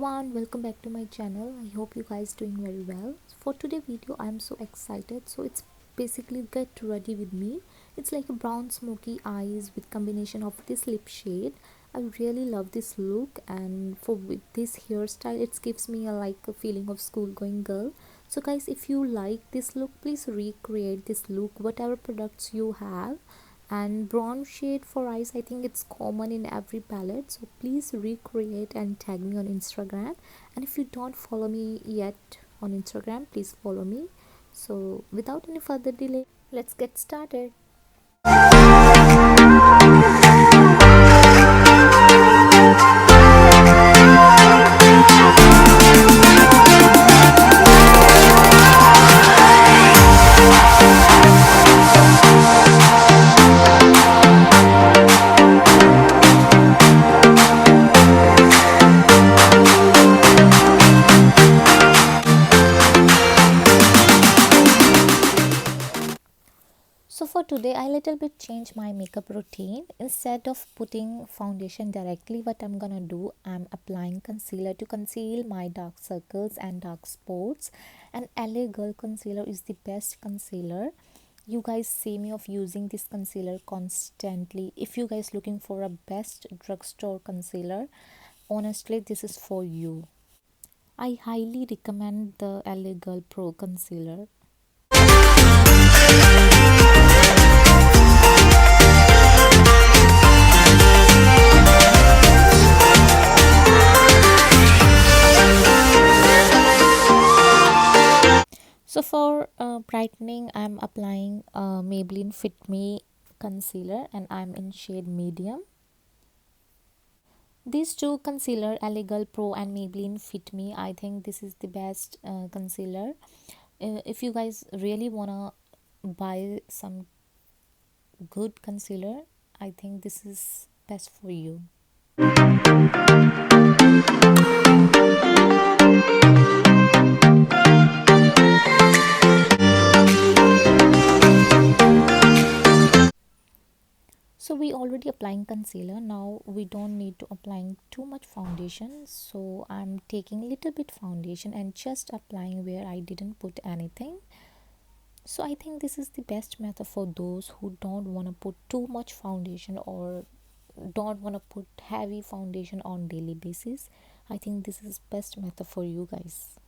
everyone, welcome back to my channel. I hope you guys doing very well. For today video I'm so excited. So it's basically get ready with me. It's like a brown smoky eyes with combination of this lip shade. I really love this look, and for with this hairstyle it gives me a feeling of school going girl. So guys, if you like this look, please recreate this look whatever products you have. And brown shade for eyes, I think it's common in every palette, so please recreate and tag me on Instagram. And if you don't follow me yet on Instagram, please follow me. So without any further delay, let's get started. So for today, I little bit change my makeup routine. Instead of putting foundation directly, what I'm gonna do, I'm applying concealer to conceal my dark circles and dark spots. And LA Girl concealer is the best concealer. You guys see me of using this concealer constantly. If you guys looking for a best drugstore concealer, honestly this is for you. I highly recommend the LA Girl Pro concealer. So for brightening, I'm applying Maybelline Fit Me concealer, and I'm in shade medium. These two concealer, Elegant Pro and Maybelline Fit Me, I think this is the best concealer. If you guys really wanna buy some good concealer, I think this is best for you. So we already applying concealer. Now we don't need to applying too much foundation, so I'm taking little bit foundation and just applying where I didn't put anything. So I think this is the best method for those who don't want to put too much foundation or don't want to put heavy foundation on daily basis. I think this is best method for you guys.